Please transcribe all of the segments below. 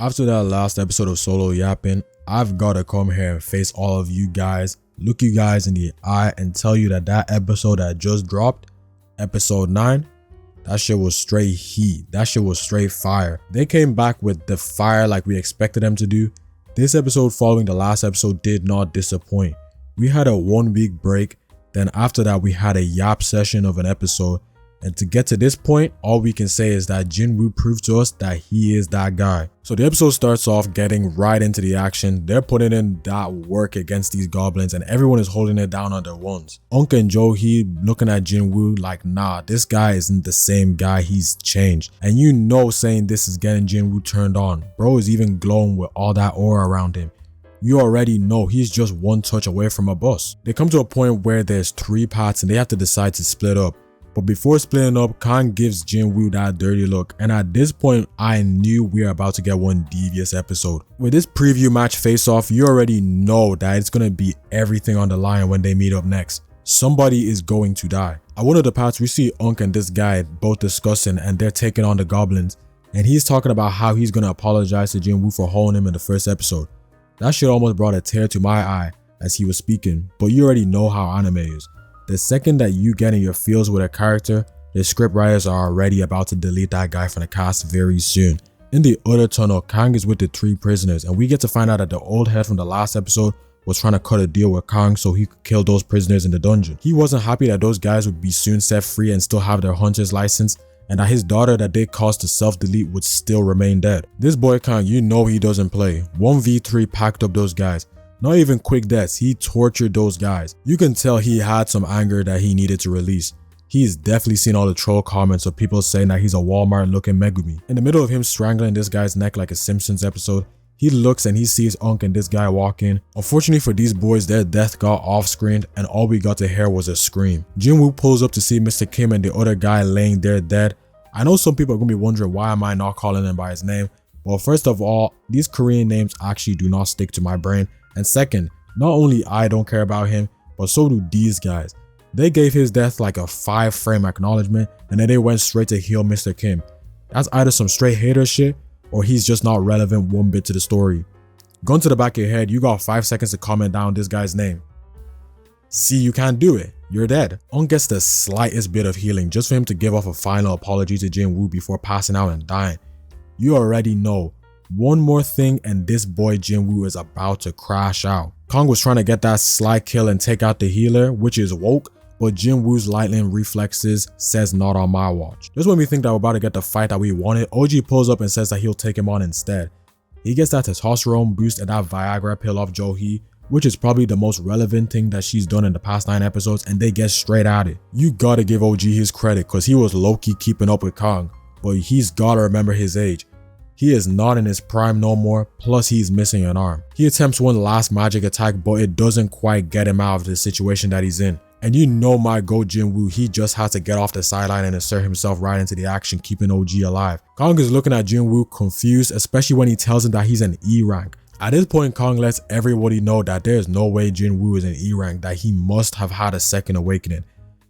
After that last episode of Solo Yapping, I've gotta come here and face all of you guys, look you guys in the eye and tell you that that episode that just dropped, episode 9, that shit was straight heat. That shit was straight fire. They came back with the fire like we expected them to do. This episode following the last episode did not disappoint. We had a 1 week break, then after that we had a yap session of an episode. And to get to this point, all we can say is that Jinwoo proved to us that he is that guy. So the episode starts off getting right into the action. They're putting in that work against these goblins and everyone is holding it down on their ones. Unk and Jo-hee looking at Jinwoo like, nah, this guy isn't the same guy, he's changed. And you know saying this is getting Jinwoo turned on. Bro is even glowing with all that aura around him. You already know he's just one touch away from a boss. They come to a point where there's 3 parts and they have to decide to split up. But before splitting up, Kang gives Jinwoo that dirty look, and at this point I knew we were about to get one devious episode. With this preview match face off, you already know that it's gonna be everything on the line when they meet up next. Somebody is going to die. At one of the parts we see Unk and this guy both discussing and they're taking on the goblins, and he's talking about how he's gonna apologize to Jinwoo for holding him in the first episode. That shit almost brought a tear to my eye as he was speaking, but you already know how anime is. The second that you get in your feels with a character, the script writers are already about to delete that guy from the cast very soon. In the other tunnel, Kang is with the 3 prisoners and we get to find out that the old head from the last episode was trying to cut a deal with Kang so he could kill those prisoners in the dungeon. He wasn't happy that those guys would be soon set free and still have their hunter's license, and that his daughter that they caused to self-delete would still remain dead. This boy Kang, you know he doesn't play. 1v3 packed up those guys. Not even quick deaths, he tortured those guys. You can tell he had some anger that he needed to release. He's definitely seen all the troll comments of people saying that he's a Walmart looking Megumi. In the middle of him strangling this guy's neck like a Simpsons episode, he looks and he sees Unk and this guy walk in. Unfortunately for these boys, their death got off screen and all we got to hear was a scream. Jinwoo pulls up to see Mr. Kim and the other guy laying there dead. I know some people are going to be wondering why am I not calling him by his name. Well, first of all, these Korean names actually do not stick to my brain. And second, not only I don't care about him, but so do these guys. They gave his death like a 5-frame acknowledgement and then they went straight to heal Mr. Kim. That's either some straight hater shit or he's just not relevant one bit to the story. Gun to the back of your head, you got 5 seconds to comment down this guy's name. See, you can't do it. You're dead. Unk gets the slightest bit of healing just for him to give off a final apology to Jinwoo before passing out and dying. You already know. One more thing and this boy Jinwoo is about to crash out. Kang was trying to get that sly kill and take out the healer, which is woke, but Jinwoo's lightning reflexes says not on my watch. Just when we think that we're about to get the fight that we wanted, OG pulls up and says that he'll take him on instead. He gets that testosterone boost and that Viagra pill off Jo-hee, which is probably the most relevant thing that she's done in the past 9 episodes, and they get straight at it. You gotta give OG his credit cause he was low-key keeping up with Kang, but he's gotta remember his age. He is not in his prime no more, plus he's missing an arm. He attempts one last magic attack, but it doesn't quite get him out of the situation that he's in. And you know my go Jinwoo, he just has to get off the sideline and insert himself right into the action, keeping OG alive. Kang is looking at Jinwoo confused, especially when he tells him that he's an E rank. At this point, Kang lets everybody know that there is no way Jinwoo is an E rank, that he must have had a second awakening.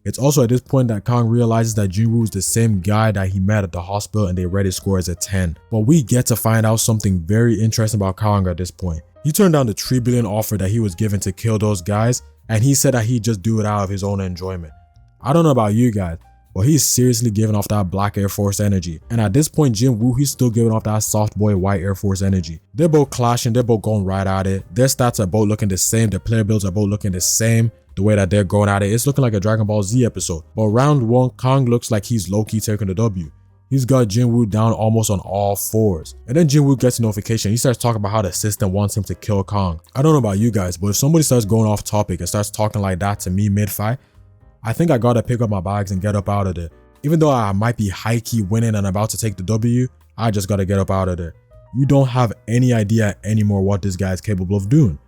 It's also at this point that Kang realizes that Jinwoo is the same guy that he met at the hospital and they read his score as a 10. But we get to find out something very interesting about Kang at this point. He turned down the 3 billion offer that he was given to kill those guys, and he said that he'd just do it out of his own enjoyment. I don't know about you guys, but he's seriously giving off that black Air Force energy. And at this point, Jinwoo, he's still giving off that soft boy white Air Force energy. They're both clashing, they're both going right at it. Their stats are both looking the same, their player builds are both looking the same. The way that they're going at it, it's looking like a Dragon Ball Z episode. But round 1, Kang looks like he's low-key taking the W. He's got Jinwoo down almost on all 4s. And then Jinwoo gets a notification. He starts talking about how the system wants him to kill Kang. I don't know about you guys, but if somebody starts going off topic and starts talking like that to me mid-fight, I think I gotta pick up my bags and get up out of there. Even though I might be high-key winning and about to take the W, I just gotta get up out of there. You don't have any idea anymore what this guy is capable of doing.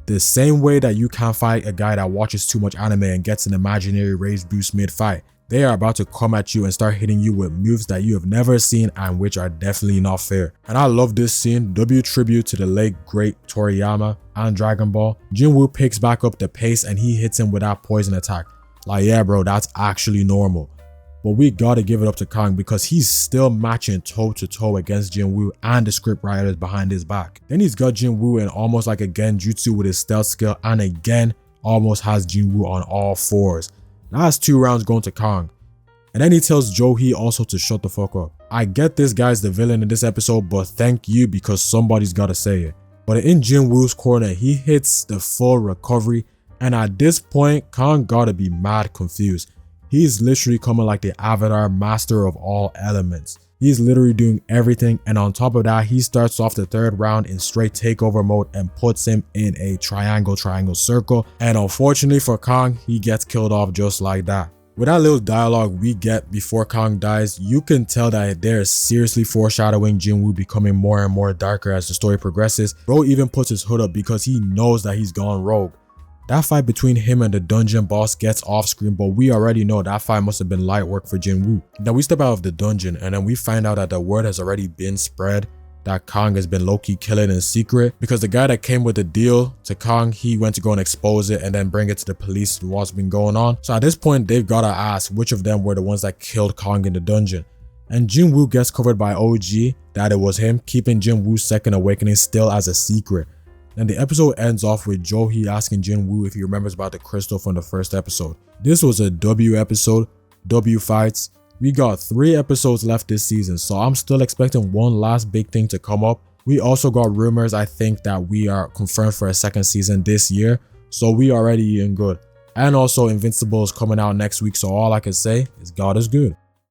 The same way that you can't fight a guy that watches too much anime and gets an imaginary raise boost mid-fight, they are about to come at you and start hitting you with moves that you have never seen and which are definitely not fair. And I love this scene. W tribute to the late great Toriyama and Dragon Ball. Jinwoo picks back up the pace and he hits him with that poison attack. Like, yeah bro, that's actually normal. But we gotta give it up to Kang because he's still matching toe to toe against Jinwoo and the script writers behind his back. Then he's got Jinwoo in almost like a genjutsu with his stealth skill, and again almost has Jinwoo on all fours. That's 2 rounds going to Kang. And then he tells Joe-hee also to shut the fuck up. I get this guy's the villain in this episode, but thank you because somebody's gotta say it. But in Jinwoo's corner, he hits the full recovery, and at this point, Kang gotta be mad confused. He's literally coming like the Avatar master of all elements. He's literally doing everything, and on top of that, he starts off the 3rd round in straight takeover mode and puts him in a triangle circle, and unfortunately for Kang, he gets killed off just like that. With that little dialogue we get before Kang dies, you can tell that they're seriously foreshadowing Jinwoo becoming more and more darker as the story progresses. Bro even puts his hood up because he knows that he's gone rogue. That fight between him and the dungeon boss gets off screen, but we already know that fight must have been light work for Jinwoo. Then we step out of the dungeon and then we find out that the word has already been spread that Kang has been low-key killing in secret, because the guy that came with the deal to Kang, he went to go and expose it and then bring it to the police what's been going on. So at this point, they've gotta ask which of them were the ones that killed Kang in the dungeon. And Jinwoo gets covered by OG that it was him, keeping Jinwoo's second awakening still as a secret. Then the episode ends off with Joe-hee asking Jinwoo if he remembers about the crystal from the first episode. This was a W episode, W fights. We got 3 episodes left this season, so I'm still expecting one last big thing to come up. We also got rumors, I think, that we are confirmed for a 2nd season this year, so we already in good. And also Invincible is coming out next week, so all I can say is God is good.